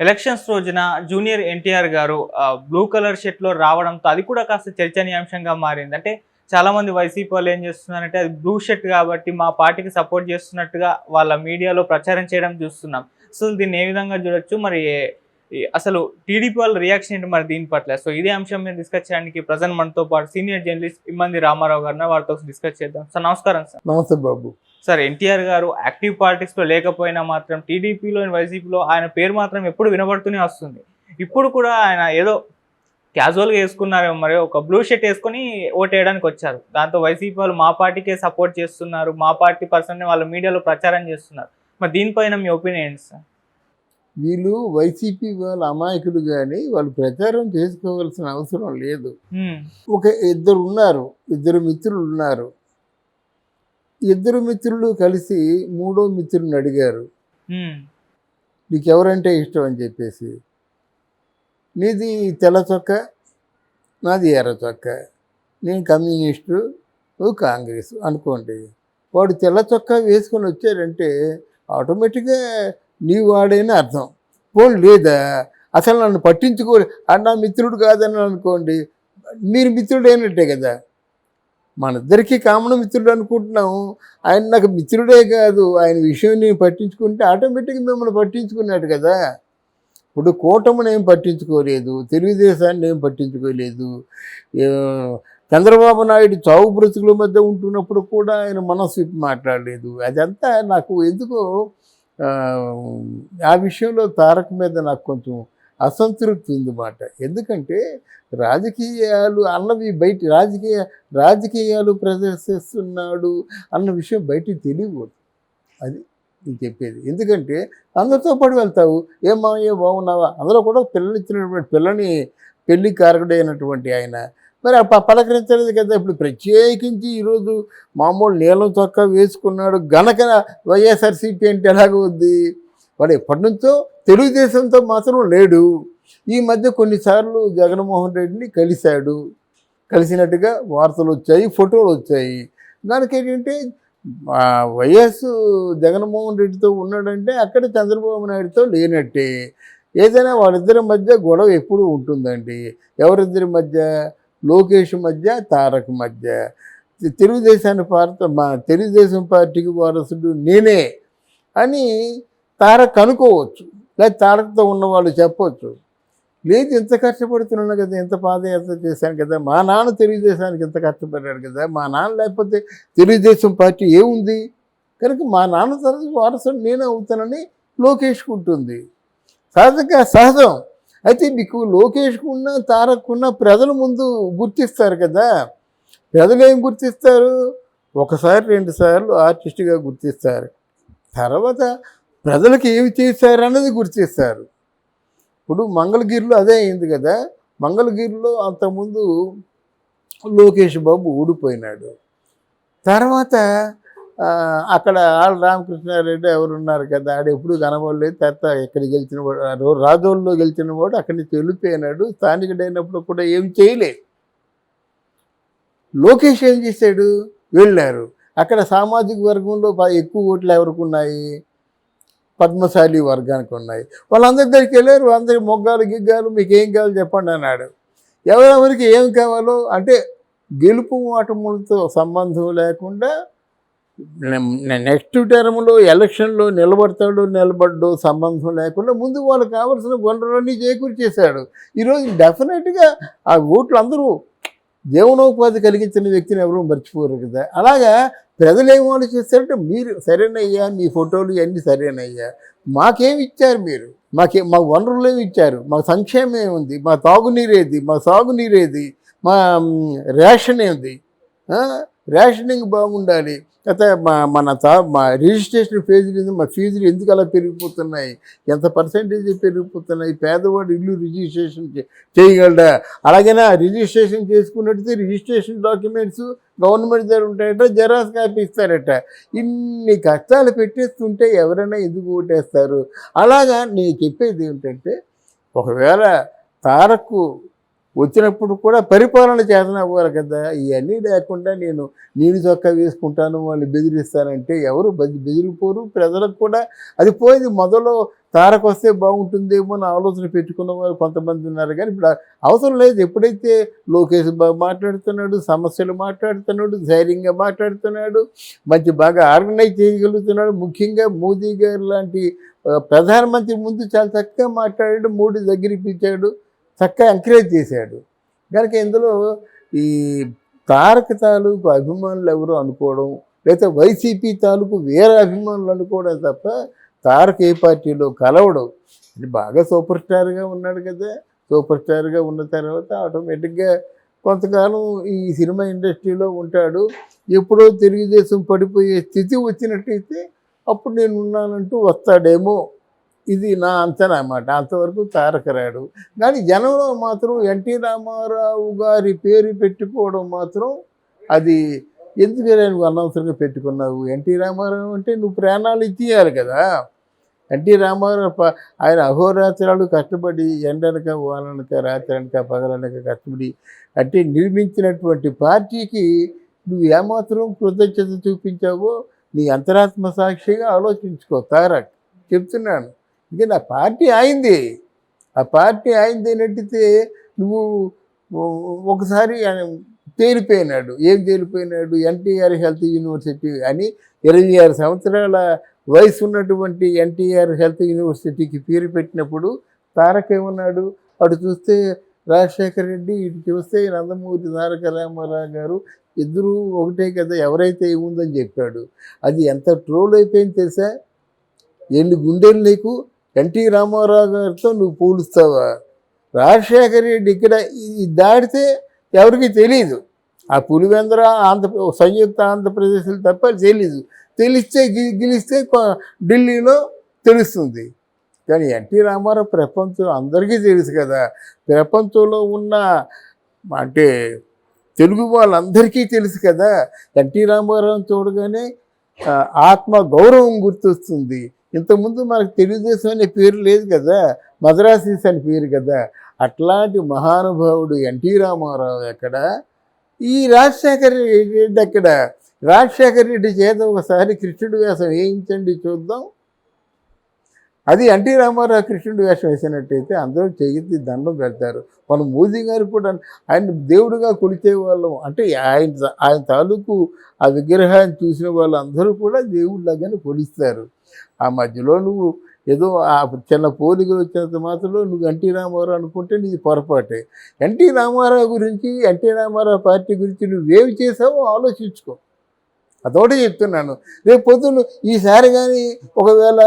Elections రోజున junior NTR గారు blue colour షర్ట్‌లో రావడంతో అది కూడా కాస్త చర్చనీయాంశంగా మారింది. అంటే చాలామంది వైసీపీ వాళ్ళు ఏం చేస్తున్నారంటే అది బ్లూ షర్ట్ కాబట్టి మా పార్టీకి సపోర్ట్ చేస్తున్నట్టుగా వాళ్ళ మీడియాలో ప్రచారం చేయడం చూస్తున్నాం. అసలు దీన్ని ఏ విధంగా చూడొచ్చు? మరి అసలు టీడీపీ వాళ్ళ రియాక్షన్ ఏంటి మరి దీని పట్ల? సో ఇదే అంశం మీద డిస్కస్ చేయడానికి ప్రెజెంట్ మనతో పాటు సీనియర్ జర్నలిస్ట్ ఇమ్మంది రామారావు గారు ఉన్నారు. వారితో డిస్కస్ చేద్దాం. సార్ నమస్కారం సార్. నమస్తే బాబు. సార్ ఎన్టీఆర్ గారు యాక్టివ్ పాలిటిక్స్‌లో లేకపోయినా మాత్రం టీడీపీలో, వైసీపీలో ఆయన పేరు మాత్రం ఎప్పుడు వినబడుతూనే వస్తుంది. ఇప్పుడు కూడా ఆయన ఏదో క్యాజువల్‌గా వేసుకున్నారేమో మరి ఒక బ్లూ షర్ట్ వేసుకొని ఓటేయడానికి వచ్చారు. దాంతో వైసీపీ వాళ్ళు మా పార్టీకే సపోర్ట్ చేస్తున్నారు, మా పార్టీ పర్సన్‌ని వాళ్ళ మీడియాలో ప్రచారం చేస్తున్నారు. మరి దీనిపైన మీ ఒపీనియన్ ఏంటి సార్? వీళ్ళు వైసీపీ వాళ్ళ అమాయకులు కానీ వాళ్ళు ప్రచారం చేసుకోవాల్సిన అవసరం లేదు. ఒక ఇద్దరు మిత్రులు ఉన్నారు. ఇద్దరు మిత్రులు కలిసి మూడో మిత్రుడిని అడిగారు, నీకెవరంటే ఇష్టం అని చెప్పేసి. నీది తెల్ల చొక్క, నాది ఎర్ర చొక్క, నేను కమ్యూనిస్టు, నువ్వు కాంగ్రెస్ అనుకోండి. వాడు తెల్ల చొక్కా వేసుకొని వచ్చాడంటే ఆటోమేటిక్గా నీ వాడైనా అర్థం. పోనీ లేదా అసలు నన్ను పట్టించుకో, నా మిత్రుడు కాదని అనుకోండి, మీరు మిత్రుడు అయినట్టే కదా. మనిద్దరికీ కామన్ మిత్రుడు అనుకుంటున్నాము. ఆయన నాకు మిత్రుడే కాదు, ఆయన విషయం నేను పట్టించుకుంటే ఆటోమేటిక్గా మిమ్మల్ని పట్టించుకున్నాడు కదా. ఇప్పుడు కూటమిని ఏం పట్టించుకోలేదు, తెలుగుదేశాన్ని ఏం పట్టించుకోలేదు. చంద్రబాబు నాయుడు చావు బ్రతుకుల మధ్య ఉంటున్నప్పుడు కూడా ఆయన మనసు మాట్లాడలేదు. అదంతా నాకు ఎందుకో ఆ విషయంలో తారక్ మీద నాకు కొంచెం అసంతృప్తి ఉందన్నమాట. ఎందుకంటే రాజకీయాలు అన్నవి రాజకీయాలు ప్రదర్శిస్తున్నాడు అన్న విషయం బయటికి తెలియకూడదు. అది నేను చెప్పేది. ఎందుకంటే అందరితో పాటు వెళ్తావు, ఏమో బాగున్నావా, అందులో కూడా పిల్లనిచ్చినటువంటి పెళ్లి కారకుడైనటువంటి ఆయన మరి పలకరించలేదు కదా. ఇప్పుడు ప్రత్యేకించి ఈరోజు మామూలు నీలం చొక్కా వేసుకున్నాడు గనక వైఎస్ఆర్సీపీ అంటే ఎలాగవుద్ది? వాడు ఎప్పటి నుంచో తెలుగుదేశంతో మాత్రం లేడు. ఈ మధ్య కొన్నిసార్లు జగన్మోహన్ రెడ్డిని కలిసినట్టుగా వార్తలు వచ్చాయి, ఫోటోలు వచ్చాయి. దానికి ఏంటంటే వైఎస్ జగన్మోహన్ రెడ్డితో ఉన్నాడంటే అక్కడ చంద్రబాబు నాయుడుతో లేనట్టే. ఏదైనా వాళ్ళిద్దరి మధ్య గొడవ ఎప్పుడు ఉంటుందండి. ఎవరిద్దరి మధ్య? లోకేష్ మధ్య, తారక్ మధ్య. తెలుగుదేశం పార్టీకి వారసుడు నేనే అని తారక్ అనుకోవచ్చు, లేదా తారక్తో ఉన్నవాళ్ళు చెప్పవచ్చు. లేదు, ఇంత కష్టపడుతున్నాను కదా, ఇంత పాదయాత్ర చేశాను కదా, మా నాన్న తెలుగుదేశానికి ఇంత కష్టపడ్డాడు కదా, మా నాన్న లేకపోతే తెలుగుదేశం పార్టీ ఏముంది, కనుక మా నాన్న తరగతి వారసుడు నేనే అవుతానని లోకేష్కు ఉంటుంది. సహజం. అయితే మీకు లోకేష్కున్న తారక్కున్న ప్రజల ముందు గుర్తిస్తారు కదా. ప్రజలు ఏం గుర్తిస్తారు? ఒకసారి 2 సార్లు ఆర్టిస్ట్గా గుర్తిస్తారు, తర్వాత ప్రజలకు ఏమి చేశారు అన్నది గుర్తిస్తారు. ఇప్పుడు మంగళగిరిలో అదే అయింది కదా. మంగళగిరిలో అంతకుముందు లోకేష్ బాబు ఊడిపోయినాడు. తర్వాత అక్కడ ఆళ్ళ రామకృష్ణారెడ్డి ఎవరున్నారు కదా, ఆడు ఎప్పుడు కనబడలేదు. తర్వాత ఇక్కడ గెలిచిన వాడు, రాజోల్లో గెలిచిన వాడు అక్కడి నుంచి వెళ్ళిపోయినాడు. స్థానికుడైనప్పుడు కూడా ఏం చేయలేదు. లోకేష్ ఏం చేశాడు? వెళ్ళారు. అక్కడ సామాజిక వర్గంలో ఎక్కువ ఓట్లు ఎవరికి ఉన్నాయి? పద్మశాలి వర్గానికి ఉన్నాయి. వాళ్ళందరి దగ్గరికి వెళ్ళారు. అందరికి మొగ్గాలు గిగ్గాలు మీకు ఏం కావాలో చెప్పండి అన్నాడు. ఎవరెవరికి ఏం కావాలో అంటే గెలుపు ఓటములతో సంబంధం లేకుండా నెక్స్ట్ టర్మ్లో ఎలక్షన్లో నిలబడ్డో సంబంధం లేకుండా ముందు వాళ్ళకి కావాల్సిన వనరులన్నీ చేకూర్చేశాడు. ఈరోజు డెఫినెట్గా ఆ ఓట్లు అందరూ జీవనోపాధి కలిగించిన వ్యక్తిని ఎవరూ మర్చిపోరు కదా. అలాగా ప్రజలు ఏం ఆలోచిస్తారంటే, మీరు సరేనయ్యా, మీ ఫోటోలు ఇవన్నీ సరేనయ్యా, మాకేమి ఇచ్చారు మీరు? మా వనరులు ఏమి ఇచ్చారు? మా సంక్షేమం ఏముంది? మా తాగునీరేది? మా సాగునీరేది? మా రేషన్ ఏంది? రేషనింగ్ బాగుండాలి. అయితే మా రిజిస్ట్రేషన్ ఫీజులు ఎందుకు అలా పెరిగిపోతున్నాయి? ఎంత పర్సెంటేజ్ పెరిగిపోతున్నాయి? పేదవాడు ఇల్లు రిజిస్ట్రేషన్ చేయగలడా? అలాగైనా రిజిస్ట్రేషన్ చేసుకున్నట్టయితే రిజిస్ట్రేషన్ డాక్యుమెంట్స్ గవర్నమెంట్ దగ్గర ఉంటాయట, జెరాక్స్ కాపీ ఇస్తారట. ఇన్ని కష్టాలు పెట్టేస్తుంటే ఎవరైనా ఎందుకు ఓటేస్తారు? అలాగా నేను చెప్పేది ఏమిటంటే, ఒకవేళ తారక్ వచ్చినప్పుడు కూడా పరిపాలన చేతనవ్వాలి కదా. ఇవన్నీ లేకుండా నేను నీళ్ళు చొక్కా వేసుకుంటాను, వాళ్ళు బెదిరిస్తానంటే ఎవరు బెదిరిపోరు. ప్రజలకు కూడా అది పోయింది. మొదలు తారక వస్తే బాగుంటుందేమో అని ఆలోచన పెట్టుకున్న వాళ్ళు కొంతమంది ఉన్నారు. కానీ ఇప్పుడు అవసరం లేదు. ఎప్పుడైతే లోకేష్ బాబు మాట్లాడుతున్నాడు, సమస్యలు మాట్లాడుతున్నాడు, ధైర్యంగా మాట్లాడుతున్నాడు, మంచి బాగా ఆర్గనైజ్ చేయగలుగుతున్నాడు. ముఖ్యంగా మోదీ గారు లాంటి ప్రధానమంత్రి ముందు చాలా చక్కగా మాట్లాడాడు. మోడీ దగ్గరికి పిలిచాడు, చక్కగా ఎంకరేజ్ చేశాడు. కనుక ఇందులో ఈ తారక తాలూకు అభిమానులు ఎవరు అనుకోవడం, లేకపోతే వైసీపీ తాలూకు వేరే అభిమానులు అనుకోవడం తప్ప తారక ఏ పార్టీలో కలవడం. ఇది బాగా సూపర్ స్టార్గా ఉన్నాడు కదా. సూపర్ స్టార్గా ఉన్న తర్వాత ఆటోమేటిక్గా కొంతకాలం ఈ సినిమా ఇండస్ట్రీలో ఉంటాడు. ఎప్పుడో తెలుగుదేశం పడిపోయే స్థితి వచ్చినట్టయితే అప్పుడు నేను ఉన్నానంటూ వస్తాడేమో. ఇది నా అంచనా అన్నమాట. అంతవరకు తారక రాడు. కానీ జనంలో మాత్రం ఎన్టీ రామారావు గారి పేరు పెట్టుకోవడం మాత్రం అది ఎందుకని నువ్వు అనవసరంగా పెట్టుకున్నావు. ఎన్టీ రామారావు అంటే నువ్వు ప్రాణాలు ఇచ్చేయాలి కదా. ఎన్టీ రామారావు ఆయన అహోరాత్రాలు కష్టపడి ఎండనక వాననక రాత్రనక పగలనక కష్టపడి అంటే నిర్మించినటువంటి పార్టీకి నువ్వు ఏమాత్రం కృతజ్ఞత చూపించావో నీ అంతరాత్మ సాక్షిగా ఆలోచించుకో తారక్, చెప్తున్నాను. ఎందుకంటే ఆ పార్టీ అయింది. ఆ పార్టీ అయింది నట్టితే నువ్వు ఒకసారి తేలిపోయినాడు. ఏం తేలిపోయినాడు? ఎన్టీఆర్ హెల్త్ యూనివర్సిటీ అని 26 సంవత్సరాల వయసు ఉన్నటువంటి ఎన్టీఆర్ హెల్త్ యూనివర్సిటీకి పేరు పెట్టినప్పుడు తారక ఏమన్నాడు? అటు చూస్తే రాజశేఖర రెడ్డి, ఇటు చూస్తే నందమూరి తారక రామారావు గారు, ఇద్దరు ఒకటే కదా, ఎవరైతే ఏముందని చెప్పాడు. అది ఎంత ట్రోల్ అయిపోయింది తెలుసా? ఎన్ని గుండెలు నీకు? ఎన్టీ రామారావు గారితో నువ్వు పోలుస్తావా? రాజశేఖర రెడ్డి ఇక్కడ దాడితే ఎవరికి తెలియదు. ఆ పులివెందుల సంయుక్త ఆంధ్రప్రదేశ్లో తప్ప తెలీదు. తెలిస్తే గెలిస్తే ఢిల్లీలో తెలుస్తుంది. కానీ ఎన్టీ రామారావు ప్రపంచం అందరికీ తెలుసు కదా. ప్రపంచంలో ఉన్న అంటే తెలుగు వాళ్ళందరికీ తెలుసు కదా. ఎన్టీ రామారావు చూడగానే ఆత్మ గౌరవం గుర్తొస్తుంది. ఇంతకుముందు మనకు తెలుగుదేశం అనే పేరు లేదు కదా, మద్రాసీస్ అని పేరు కదా. అట్లాంటి మహానుభావుడు ఎన్టీ రామారావు ఎక్కడ, ఈ రాజశేఖర రెడ్డి ఎక్కడ? రాజశేఖర రెడ్డి చేత ఒకసారి కృష్ణుడి వేషం వేయించండి చూద్దాం. అది ఎన్టీ రామారావు కృష్ణుడి వేషం వేసినట్టయితే అందరూ చెయ్యి దండం పెడతారు. మన మోదీ గారు కూడా ఆయన దేవుడిగా కొలిచే వాళ్ళం. అంటే ఆయన తాలూకు ఆ విగ్రహాన్ని చూసిన వాళ్ళందరూ కూడా దేవుళ్ళగానే కొలుస్తారు. ఆ మధ్యలో నువ్వు ఏదో ఆ చిన్న పోలికలు వచ్చినంత మాత్రంలో నువ్వు ఎన్టీ రామారావు అనుకుంటే నీది పొరపాటే. ఎన్టీ రామారావు గురించి, ఎన్టీ రామారావు పార్టీ గురించి నువ్వేమి చేసావో ఆలోచించుకో. అదొకటి చెప్తున్నాను. రేపు పొద్దున్న ఈసారి కానీ ఒకవేళ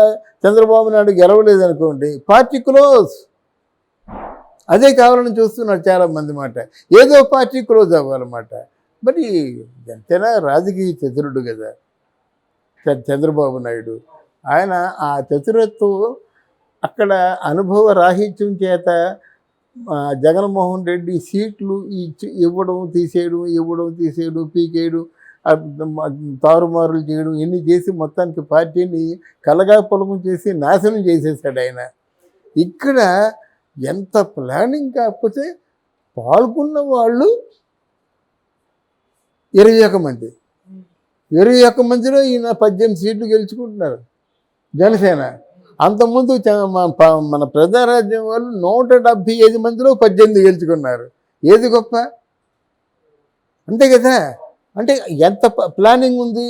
చంద్రబాబు నాయుడు గెలవలేదనుకోండి, పార్టీ క్లోజ్. అదే కావాలని చూస్తున్నారు చాలామంది మాట. ఏదో పార్టీ క్లోజ్ అవ్వాలన్నమాట. మరి ఎంతైనా రాజకీయ చతురుడు కదా చంద్రబాబు నాయుడు. ఆయన ఆ చతురత్వం అక్కడ అనుభవ రాహిత్యం చేత జగన్మోహన్ రెడ్డి సీట్లు ఇవ్వడం తీసేయడం పీకేయడం, తారుమారులు చేయడం, ఇన్ని చేసి మొత్తానికి పార్టీని కలగాపులగం చేసి నాశనం చేసేసాడు ఆయన. ఇక్కడ ఎంత ప్లానింగ్ కాకపోతే పాల్గొన్న వాళ్ళు 21 మంది. 21 మందిలో ఈయన 18 సీట్లు గెలుచుకుంటున్నారు జనసేన. అంతకుముందు మన ప్రజారాజ్యం వాళ్ళు 175 మందిలో 18 గెలుచుకున్నారు. ఏది గొప్ప? అంతే కదా. అంటే ఎంత ప్లానింగ్ ఉంది.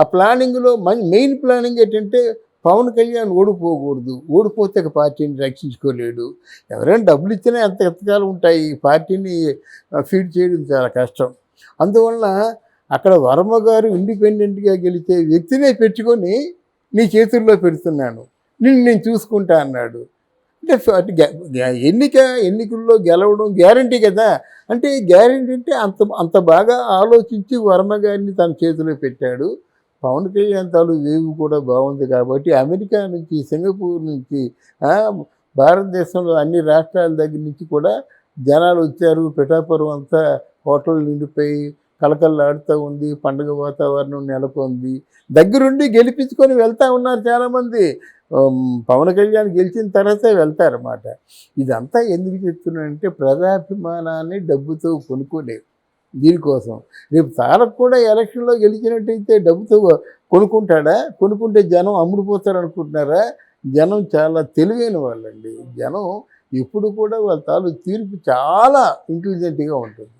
ఆ ప్లానింగ్లో మెయిన్ ప్లానింగ్ ఏంటంటే పవన్ కళ్యాణ్ ఓడిపోకూడదు. ఓడిపోతే పార్టీని రక్షించుకోలేడు. ఎవరైనా డబ్బులు ఇచ్చినా ఎంతకాలం ఉంటాయి. పార్టీని ఫీడ్ చేయడం చాలా కష్టం. అందువలన అక్కడ వర్మ గారు ఇండిపెండెంట్గా గెలిచే వ్యక్తినే పెట్టుకొని నీ చేతుల్లో పెడుతున్నాను, నేను చూసుకుంటా అన్నాడు. అంటే ఎన్నికల్లో గెలవడం గ్యారంటీ కదా. అంటే గ్యారంటీ అంటే అంత బాగా ఆలోచించి వర్మ గారిని తన చేతిలో పెట్టాడు. పవన్ కళ్యాణ్ వేవు కూడా బాగుంది కాబట్టి అమెరికా నుంచి, సింగపూర్ నుంచి, భారతదేశంలో అన్ని రాష్ట్రాల దగ్గర నుంచి కూడా జనాలు వచ్చారు. పిఠాపురం అంతా హోటల్ నిండిపోయి కలకల్లాడుతూ ఉంది. పండుగ వాతావరణం నెలకొంది. దగ్గరుండి గెలిపించుకొని వెళ్తూ ఉన్నారు చాలామంది. పవన్ కళ్యాణ్ గెలిచిన తర్వాతే వెళ్తారన్నమాట. ఇదంతా ఎందుకు చెప్తున్నానంటే ప్రజాభిమానాన్ని డబ్బుతో కొనుక్కోలేవు. దీనికోసం రేపు తారక్ కూడా ఎలక్షన్లో గెలిచినట్టయితే డబ్బుతో కొనుక్కుంటాడా? కొనుక్కుంటే జనం అమ్ముడుపోతారు అనుకుంటున్నారా? జనం చాలా తెలివైన వాళ్ళండి. జనం ఎప్పుడు కూడా వాళ్ళ తాలూకు తీర్పు చాలా ఇంటెలిజెంట్గా ఉంటుంది.